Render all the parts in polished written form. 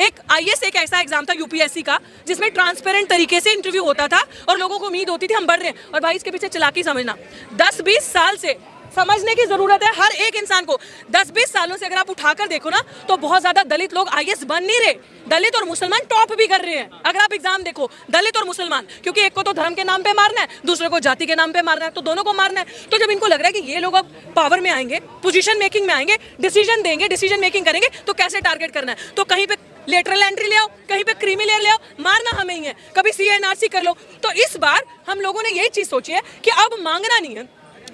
एक आईएएस एक ऐसा एग्जाम था यूपीएससी का जिसमें ट्रांसपेरेंट तरीके से इंटरव्यू होता था और लोगों को उम्मीद होती थी हम बढ़ रहे हैं। और भाई इसके पीछे चालाकी समझना, 10-20 साल से समझने की जरूरत है हर एक इंसान को। 10-20 सालों से अगर आप उठाकर देखो ना तो बहुत ज्यादा दलित लोग आईएएस बन नहीं रहे, दलित और मुसलमान टॉप भी कर रहे हैं। अगर आप एग्जाम देखो, दलित और मुसलमान, क्योंकि एक को तो धर्म के नाम पे मारना है, दूसरे को जाति के नाम पे मारना है, तो दोनों को मारना है। तो जब इनको लग रहा है कि ये लोग अब पावर में आएंगे, पोजीशन मेकिंग में आएंगे, डिसीजन देंगे, डिसीजन मेकिंग करेंगे, तो कैसे टारगेट करना है। तो कहीं पे लेटरल एंट्री ले आओ, कहीं पे क्रीमी लेयर ले आओ, मारना हमें ही है। कभी सीएनआरसी कर लो। तो इस बार हम लोगों ने यही चीज सोची है कि अब मांगना नहीं है,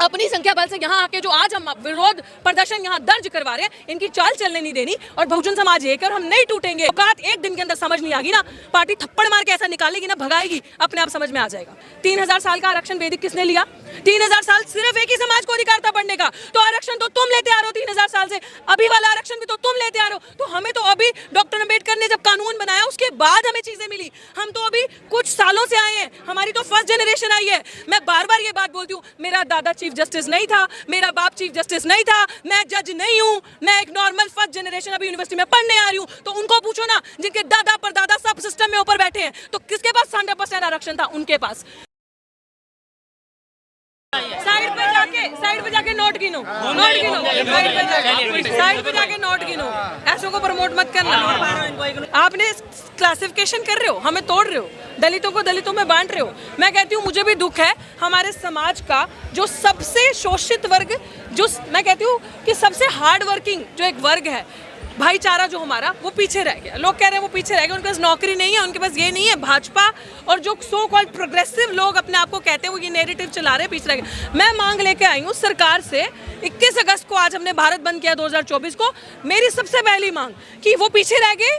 अपनी संख्या बल से यहाँ आके जो आज हम विरोध प्रदर्शन यहाँ दर्ज करवा रहे हैं, इनकी चाल चलने नहीं देनी। और बहुजन समाज एक है और हम नहीं टूटेंगे। औकात एक दिन के अंदर समझ नहीं आएगी ना, पार्टी थप्पड़ मार के ऐसा निकालेगी ना, भगाएगी, अपने आप समझ में आ जाएगा। 3000 साल का आरक्षण वैदिक किसने लिया? 3000 साल सिर्फ एक ही समाज को अधिकार था पढ़ने का। तो आरक्षण तो तुम लेते आ रहे हो 3000 साल से, अभी वाला आरक्षण भी तो तुम लेते आ रहे हो। तो हमें तो अभी डॉक्टर अम्बेडकर ने जब कानून बनाया उसके बाद हमें चीजें मिली। हम तो अभी कुछ सालों से आए हैं, हमारी तो फर्स्ट जनरेशन आई है। मैं बार बार ये बात बोलती हूँ, मेरा दादा चीफ जस्टिस नहीं था, मेरा बाप चीफ जस्टिस नहीं था, मैं जज नहीं हूं, मैं एक नॉर्मल फर्स्ट जनरेशन अभी यूनिवर्सिटी में पढ़ने आ रही हूं। तो उनको पूछो ना, जिनके दादा परदादा सब सिस्टम में ऊपर बैठे हैं, तो किसके पास 100% आरक्षण था? उनके पास। साइड पे जाके नोट गिनो, नोट गिनो, साइड पे जाके नोट गिनो। ऐसों को प्रमोट मत करना। आपने क्लासिफिकेशन कर रहे हो, हमें तोड़ रहे हो, दलितों को दलितों में बांट रहे हो। मैं कहती हूँ मुझे भी दुख है हमारे समाज का जो सबसे शोषित वर्ग, जो मैं कहती हूँ कि सबसे हार्ड वर्किंग जो एक वर्ग है, भाईचारा जो हमारा, वो पीछे रह गया। लोग कह रहे हैं वो पीछे रह गया, उनके पास नौकरी नहीं है, उनके पास ये नहीं है। भाजपा और जो सो कॉल्ड प्रोग्रेसिव लोग अपने आप को कहते हैं, वो ये नैरेटिव चला रहे हैं, पीछे रह गए। मैं मांग लेके आई हूँ सरकार से, 21 अगस्त को आज हमने भारत बंद किया 2024 को। मेरी सबसे पहली मांग कि वो पीछे रह गए।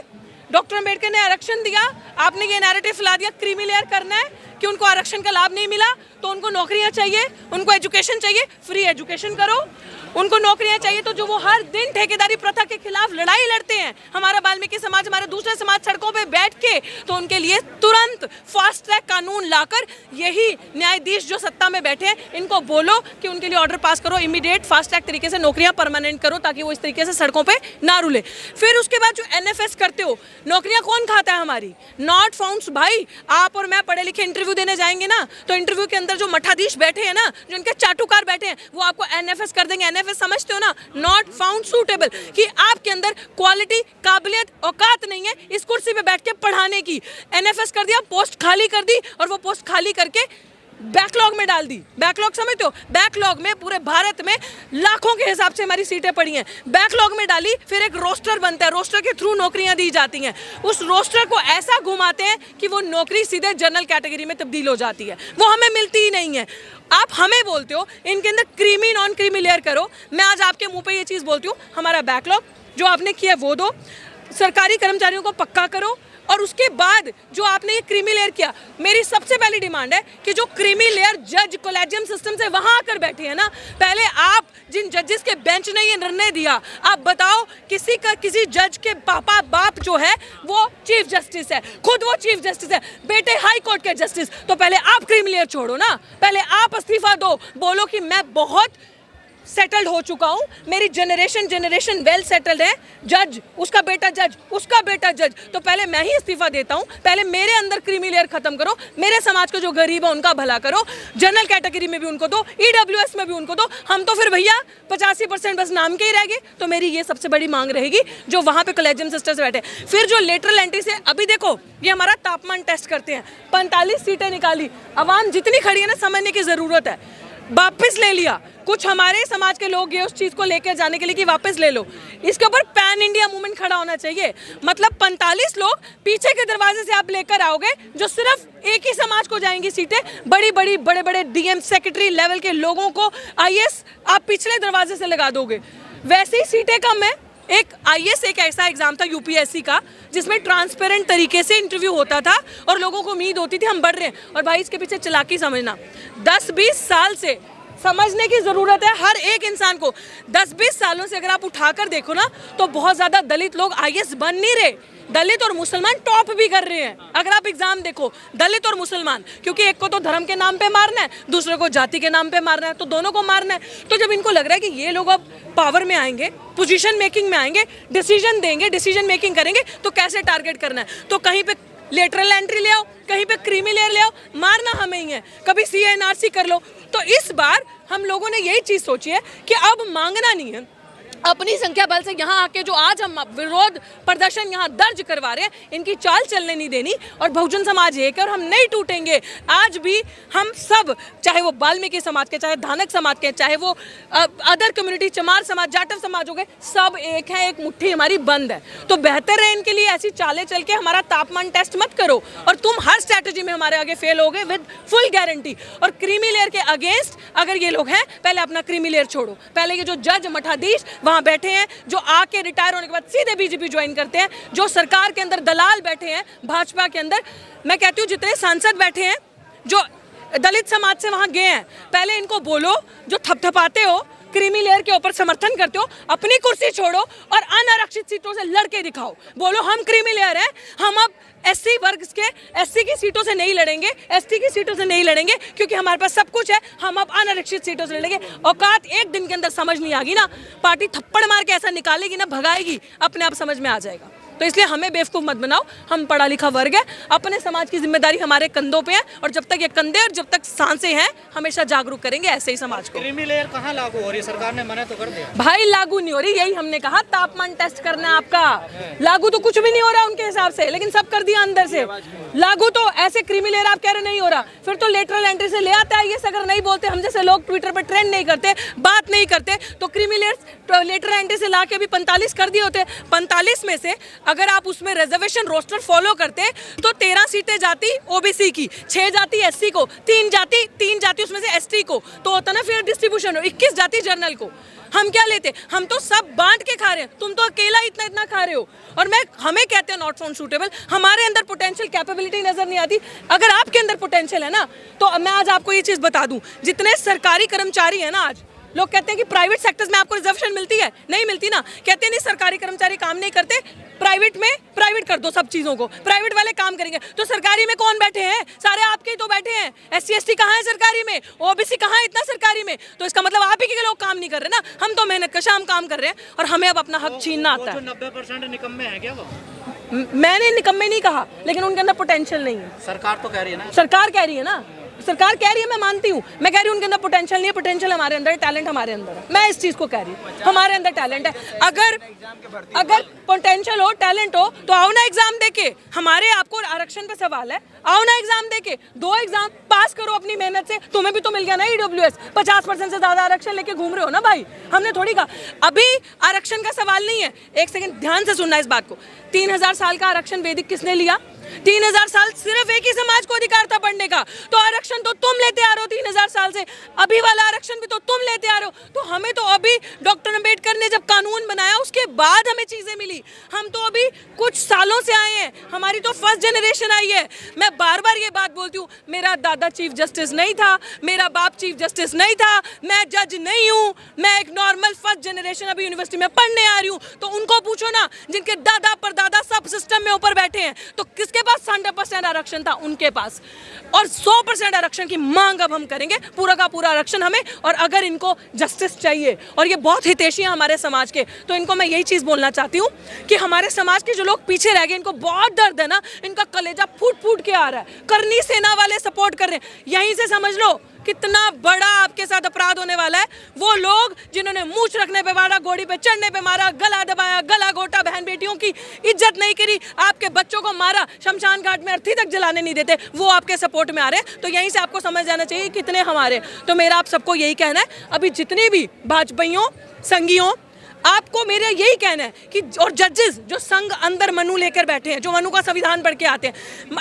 डॉक्टर अम्बेडकर ने आरक्षण दिया, आपने ये नैरेटिव फैला दिया क्रीमी लेयर करना है कि उनको आरक्षण का लाभ नहीं मिला तो उनको नौकरियां चाहिए, उनको एजुकेशन चाहिए, फ्री एजुकेशन करो। उनको नौकरियां चाहिए तो जो वो हर दिन ठेकेदारी प्रथा के खिलाफ लड़ाई लड़ते हैं, हमारा वाल्मीकि समाज, हमारे दूसरे समाज सड़कों पे बैठ के, तो उनके लिए तुरंत फास्ट ट्रैक कानून लाकर यही न्यायाधीश जो सत्ता में बैठे हैं, इनको बोलो कि उनके लिए ऑर्डर पास करो, इमीडिएट फास्ट ट्रैक तरीके से नौकरियां परमानेंट करो, ताकि वो इस तरीके से सड़कों पे ना रुले। फिर उसके बाद जो एनएफएस करते हो, नौकरियां कौन खाता है हमारी? Not founts. भाई आप और मैं पढ़े लिखे इंटरव्यू देने जाएंगे ना, तो इंटरव्यू के अंदर जो मठाधीश बैठे हैं ना, जो उनके चाटुकार बैठे हैं, वो आपको एनएफएस कर देंगे। एनएफएस समझते हो ना? नॉट फाउंड सूटेबल, कि आपके अंदर क्वालिटी, काबिलियत, औकात नहीं है इस कुर्सी पे बैठ के पढ़ाने की। एनएफएस कर दिया, पोस्ट खाली कर दी, और वो पोस्ट खाली करके बैकलॉग में डाल दी। बैकलॉग समझते हो? बैकलॉग में पूरे भारत में लाखों के हिसाब से हमारी सीटें पड़ी हैं, बैकलॉग में डाली। फिर एक रोस्टर बनता है, रोस्टर के थ्रू नौकरियां दी जाती हैं। उस रोस्टर को ऐसा घुमाते हैं कि वो नौकरी सीधे जनरल कैटेगरी में तब्दील हो जाती है, वो हमें मिलती ही नहीं है। आप हमें बोलते हो इनके अंदर क्रीमी नॉन क्रीमी लेयर करो। मैं आज आपके मुंह पे ये चीज़ बोलती हूँ, हमारा बैकलॉग जो आपने किया वो दो, सरकारी कर्मचारियों को पक्का करो, और उसके बाद जो आपने ये क्रीमी लेयर किया, मेरी सबसे पहली डिमांड है कि जो क्रीमी लेयर जज कोलेजियम सिस्टम से वहां आकर बैठे हैं ना, पहले आप जिन जजेस के बेंच ने ये निर्णय दिया, आप बताओ किसी जज के पापा बाप जो है वो चीफ जस्टिस है, खुद वो चीफ जस्टिस है, बेटे हाई कोर्ट के जस्टिस। तो पहले आप क्रीमी लेयर छोड़ो ना, पहले आप इस्तीफा दो, बोलो कि मैं बहुत सेटल्ड हो चुका हूँ, मेरी जनरेशन वेल सेटल्ड है। जज, उसका बेटा जज, उसका बेटा जज, तो पहले मैं ही इस्तीफा देता हूँ। पहले मेरे अंदर क्रीमी लेयर खत्म करो, मेरे समाज के जो गरीब है उनका भला करो, जनरल कैटेगरी में भी उनको दो, ईडब्ल्यूएस में भी उनको दो। हम तो फिर भैया 85% बस नाम के ही रह गए। तो मेरी ये सबसे बड़ी मांग रहेगी, जो वहाँ पे कॉलेजियम सिस्टर्स बैठे। फिर जो लेटरल एंट्री से, अभी देखो ये हमारा तापमान टेस्ट करते हैं, 45 सीटें निकाली, अवाम जितनी खड़ी है ना, समझने की जरूरत है। वापस ले लिया, कुछ हमारे समाज के लोग ये उस चीज को लेकर जाने के लिए कि वापस ले लो। इसके ऊपर पैन इंडिया मूवमेंट खड़ा होना चाहिए। मतलब 45 लोग पीछे के दरवाजे से आप लेकर आओगे, जो सिर्फ एक ही समाज को जाएंगी सीटें। बड़े बड़े डीएम सेक्रेटरी लेवल के लोगों को आईएएस आप पिछले दरवाजे से लगा दोगे। वैसे ही सीटें कम है। एक आईएएस एक ऐसा एग्जाम था यूपीएससी का जिसमें ट्रांसपेरेंट तरीके से इंटरव्यू होता था और लोगों को उम्मीद होती थी हम बढ़ रहे हैं। और भाई इसके पीछे चालाकी समझना, 10-20 साल से समझने की जरूरत है हर एक इंसान को। 10-20 सालों से अगर आप उठाकर देखो ना तो बहुत ज्यादा दलित लोग आईएएस बन नहीं रहे, दलित और मुसलमान टॉप भी कर रहे हैं। अगर आप एग्जाम देखो, दलित और मुसलमान, क्योंकि एक को तो धर्म के नाम पे मारना है, दूसरे को जाति के नाम पे मारना है, तो दोनों को मारना है। तो जब इनको लग रहा है कि ये लोग अब पावर में आएंगे, पोजीशन मेकिंग में आएंगे, डिसीजन देंगे, डिसीजन मेकिंग करेंगे, तो कैसे टारगेट करना है, तो कहीं पे लेटरल एंट्री ले आओ, कहीं पे क्रीमी लेयर ले आओ, मारना हमें ही है, कभी CNRC कर लो। तो इस बार हम लोगों ने यही चीज सोची है कि अब मांगना नहीं है, अपनी संख्या बल से यहाँ आके जो आज हम विरोध प्रदर्शन यहाँ दर्ज करवा रहे हैं, इनकी चाल चलने नहीं देनी। और बहुजन समाज एक है और हम नहीं टूटेंगे। आज भी हम सब, चाहे वो वाल्मीकि समाज के, चाहे धानक समाज के, चाहे वो अदर कम्युनिटी, चमार समाज, जाटव समाज हो गए, सब एक है, एक मुट्ठी हमारी बंद है। तो बेहतर है इनके लिए ऐसी चालें चल के हमारा तापमान टेस्ट मत करो, और तुम हर स्ट्रैटेजी में हमारे आगे फेल हो गए विद फुल गारंटी। और क्रीमी लेयर के अगेंस्ट अगर ये लोग हैं, पहले अपना क्रीमी लेयर छोड़ो। पहले ये जो जज मठाधीश वहाँ बैठे हैं, जो आके रिटायर होने के बाद सीधे बीजेपी ज्वाइन करते हैं, जो सरकार के अंदर दलाल बैठे हैं, भाजपा के अंदर, मैं कहती हूँ जितने सांसद बैठे हैं जो दलित समाज से वहां गए हैं, पहले इनको बोलो, जो थपथपाते हो, क्रीमी लेयर के ऊपर समर्थन करते हो, अपनी कुर्सी छोड़ो और अनारक्षित सीटों से लड़के दिखाओ। बोलो हम क्रीमी लेयर हैं, हम अब SC वर्ग के SC की सीटों से नहीं लड़ेंगे, ST की सीटों से नहीं लड़ेंगे, क्योंकि हमारे पास सब कुछ है, हम अब अनारक्षित सीटों से लड़ेंगे। औकात एक दिन के अंदर समझ नहीं आएगी ना, पार्टी थप्पड़ मार के ऐसा निकालेगी ना, भगाएगी, अपने आप समझ में आ जाएगा। तो इसलिए हमें बेवकूफ़ मत बनाओ, हम पढ़ा लिखा वर्ग है, अपने समाज की जिम्मेदारी हमारे कंधों पे है, और जब तक ये कंधे और जब तक सांसें हैं, हमेशा जागरूक करेंगे ऐसे ही समाज को। क्रीमी लेयर कहाँ लागू हो रही है? सरकार ने मना तो कर दिया भाई, लागू नहीं हो रही, यही हमने कहा, तापमान टेस्ट करना है आपका। लागू तो कुछ भी नहीं हो रहा उनके हिसाब से, लेकिन सब कर दिया अंदर से लागू। तो ऐसे क्रीमी लेयर आप कह रहे नहीं हो रहा, फिर तो लेटरल एंट्री से ले आता है। ये अगर नहीं बोलते, हम जैसे लोग ट्विटर पर ट्रेंड नहीं करते, बात नहीं करते, तो क्रीमी लेयर लेटरल एंट्री से ला के भी 45 कर दिए होते। 45 में से अगर आप उसमें रिजर्वेशन रोस्टर फॉलो करते तो 13 सीटें जाती OBC की, 6 जाती SC को, 3 जाती उसमें से ST को, तो होता ना फिर डिस्ट्रीब्यूशन, 21 जाती जनरल को। हम क्या लेते, हम तो सब बांट के खा रहे हैं, तुम तो अकेला इतना इतना खा रहे हो। और हमें कहते हैं नॉट फाउंड सूटेबल, हमारे अंदर पोटेंशियल कैपेबिलिटी नजर नहीं आती। अगर आपके अंदर पोटेंशियल है ना, तो मैं आज आपको ये चीज बता दूं, जितने सरकारी कर्मचारी है ना, आज लोग कहते हैं कि प्राइवेट सेक्टर्स में आपको रिजर्वेशन मिलती है, नहीं मिलती ना, कहते हैं नहीं सरकारी कर्मचारी काम नहीं करते, प्राइवेट में प्राइवेट कर दो सब चीजों को, प्राइवेट वाले काम करेंगे। तो सरकारी में कौन बैठे हैं? सारे आपके ही तो बैठे हैं। SC ST कहाँ है सरकारी में? OBC कहाँ है इतना सरकारी में? तो इसका मतलब आप ही के लोग काम नहीं कर रहे ना, हम तो मेहनत कश हम काम कर रहे हैं, और हमें अब अपना हक छीनना आता है। 90% निकम्मे हैं क्या वो? मैंने निकम्मे नहीं कहा, लेकिन उनके अंदर पोटेंशियल नहीं है। सरकार तो कह रही है ना, सरकार कह रही है ना, सरकार कह रही है, मैं मानती हूँ, मैं कह रही हूँ उनके अंदर पोटेंशियल नहीं है, पोटेंशियल हमारे अंदर है, टैलेंट हमारे अंदर है। मैं इस चीज को कह रही हूँ, हमारे अंदर टैलेंट है। अगर पोटेंशियल हो, टैलेंट हो, तो आओ ना एग्जाम देके। हमारे आपको आरक्षण पे सवाल है, आओ ना एग्जाम देके, 2 एग्जाम पास करो अपनी मेहनत से। तुम्हें भी तो मिल गया ना EWS, 50% से ज्यादा आरक्षण लेके घूम रहे हो ना भाई, हमने थोड़ी कहा। अभी आरक्षण का सवाल नहीं है, एक सेकंड ध्यान से सुनना इस बात को। 3000 साल का आरक्षण वैदिक किसने लिया? 3000 साल सिर्फ एक ही समाज को अधिकार था पढ़ने का, तो आरक्षण तो तुम लेते आ रहे हो 3000 साल से, अभी वाला आरक्षण भी तो तुम लेते आ रहे हो। तो हमें तो अभी डॉक्टर अम्बेडकर ने जब कानून बनाया उसके बाद हमें चीजें मिली, हम तो अभी कुछ सालों से आए हैं, हमारी तो फर्स्ट जनरेशन आई है। मैं बार बार ये बात बोलती हूँ, मेरा दादा चीफ जस्टिस नहीं था, मेरा बाप चीफ जस्टिस नहीं था, मैं जज नहीं हूँ, मैं एक नॉर्मल फर्स्ट जनरेशन अभी यूनिवर्सिटी में पढ़ने आ रही हूँ। तो उनको पूछो ना, जिनके दादा परदादा सब सिस्टम में ऊपर बैठे हैं, तो किसके पास 100% आरक्षण था? उनके पास। और 100% आरक्षण की मांग अब हम करेंगे, पूरा का पूरा आरक्षण हमें। और अगर इनको जस्टिस चाहिए, और ये बहुत हितैषी हैं हमारे समाज के, तो इनको मैं यही चीज बोलना चाहती हूँ कि हमारे समाज के जो लोग पीछे रह गए, इनको बहुत दर्द है ना, इनका कलेजा फूट फूट के आ रहा है, करनी सेना वाले सपोर्ट कर रहे हैं। यहीं से समझ लो कितना बड़ा आपके साथ अपराध होने वाला है। वो लोग जिन्होंने मूंछ रखने पे मारा, घोड़ी पे चढ़ने पे मारा, गला दबाया, गला घोटा, बहन बेटियों की इज्जत नहीं करी, आपके बच्चों को मारा, शमशान घाट में अर्थी तक जलाने नहीं देते, वो आपके सपोर्ट में आ रहे हैं। तो यहीं से आपको समझ जाना चाहिए कितने हमारे। तो मेरा आप सबको यही कहना है, अभी जितने भी भाजपाइयों, संघियों, आपको मेरा यही कहना है कि और जजेस जो संघ अंदर मनु लेकर बैठे हैं, जो मनु का संविधान पढ़ के आते हैं,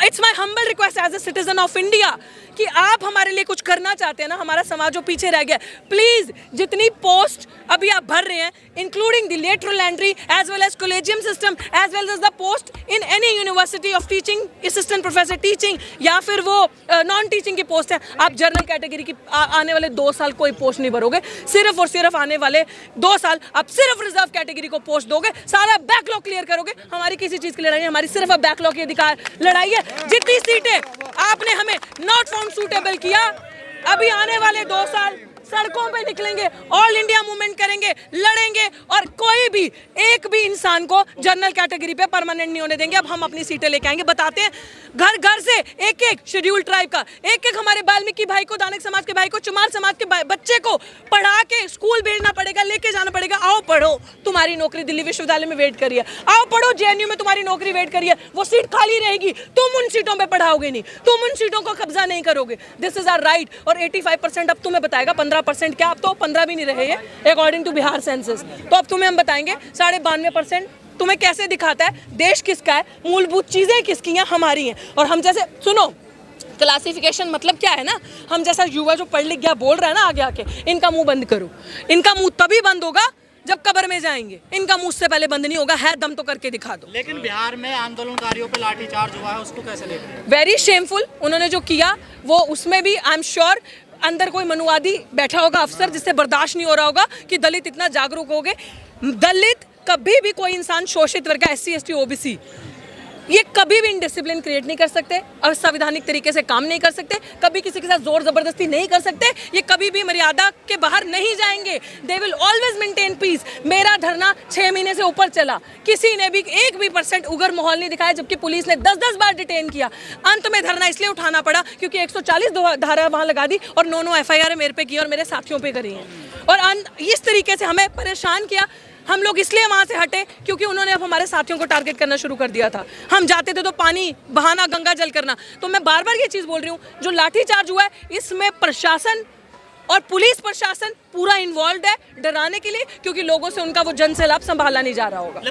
it's my humble request as a citizen of India कि आप हमारे लिए कुछ करना चाहते हैं ना, हमारा समाज जो पीछे रह गया, प्लीज जितनी पोस्ट अभी आप भर रहे हैं, including the lateral entry as well as collegium system as well as the post in any university of teaching, assistant professor teaching या फिर वो नॉन टीचिंग की पोस्ट है, आप जनरल कैटेगरी की आने वाले 2 साल कोई पोस्ट नहीं भरोगे, सिर्फ और सिर्फ आने वाले 2 साल आप सिर्फ रिजर्व कैटेगरी को पोस्ट दोगे, सारा बैकलॉग क्लियर करोगे। हमारी किसी चीज की लड़ाई है, हमारी सिर्फ बैकलॉग की अधिकार लड़ाई है। जितनी सीटें आपने हमें नॉट फाउंड सूटेबल किया, अभी आने वाले 2 साल सड़कों पे निकलेंगे, ऑल इंडिया मूवमेंट करेंगे, लड़ेंगे और कोई भी एक भी इंसान को जनरल कैटेगरी पे परमानेंट नहीं होने देंगे। अब हम अपनी सीटें लेके आएंगे, बताते हैं घर घर से एक एक शेड्यूल ट्राइब का, एक एक हमारे वाल्मीकि भाई को, दानक समाज के भाई को, चमार समाज के बच्चे को पढ़ा के स्कूल भेजना पड़ेगा, लेके जाना पड़ेगा। आओ पढ़ो, तुम्हारी नौकरी दिल्ली विश्वविद्यालय में वेट करिए, आओ पढ़ो जेएनयू में तुम्हारी नौकरी वेट करिए, वो सीट खाली रहेगी, तुम उन सीटों पे पढ़ाओगे नहीं, तुम उन सीटों को कब्जा नहीं करोगे। This is our right. और 85% अब तुम्हें बताएगा, 15% क्या, अब तो 15 भी नहीं रहे हैं अकॉर्डिंग टू बिहार सेंसस, तो अब तुम्हें हम बताएंगे 92.5% तुम्हें कैसे दिखाता है देश किसका है, मूलभूत चीजें किसकी हैं, हमारी हैं। और हम जैसे सुनो, क्लासिफिकेशन मतलब क्या है ना, हम जैसा युवा जो पढ़ लिख गया बोल रहा है ना आगे आके, इनका मुंह बंद करो, इनका मुंह तभी बंद होगा जब कब्र में जाएंगे, इनका मुंह से पहले बंद नहीं होगा, है दम तो करके दिखा दो। लेकिन बिहार में आंदोलनकारियों पे लाठीचार्ज हुआ है, उसको कैसे लेते हैं? वेरी शेमफुल, उन्होंने जो किया वो, उसमें भी आई एम श्योर अंदर कोई मनुवादी बैठा होगा अफसर, जिससे बर्दाश्त नहीं हो रहा होगा कि दलित इतना जागरूक हो गए। दलित कभी भी कोई इंसान, शोषित वर्ग का, SC ST OBC, ये कभी भी इनडिसिप्लिन क्रिएट नहीं कर सकते, असंवैधानिक तरीके से काम नहीं कर सकते, कभी किसी के साथ जोर जबरदस्ती नहीं कर सकते, ये कभी भी मर्यादा के बाहर नहीं जाएंगे। They will always maintain piece. मेरा धरना 6 महीने से ऊपर चला, किसी ने भी 1% उग्र माहौल नहीं दिखाया, जबकि पुलिस ने 10-10 बार डिटेन किया। अंत में धरना इसलिए उठाना पड़ा क्योंकि 140 धारा वहाँ लगा दी और 9 FIR मेरे पे की और मेरे साथियों पे करी हैं। और इस तरीके से हमें परेशान किया। हम लोग इसलिए वहाँ से हटे क्योंकि उन्होंने अब हमारे साथियों को टारगेट करना शुरू कर दिया था। हम जाते थे तो पानी बहाना, गंगा जल करना। तो मैं बार बार ये चीज़ बोल रही हूँ, जो लाठीचार्ज हुआ है इसमें प्रशासन और पुलिस प्रशासन पूरा इन्वॉल्व है डराने के लिए, क्योंकि लोगों से उनका वो जन सैलाब संभाला नहीं जा रहा होगा।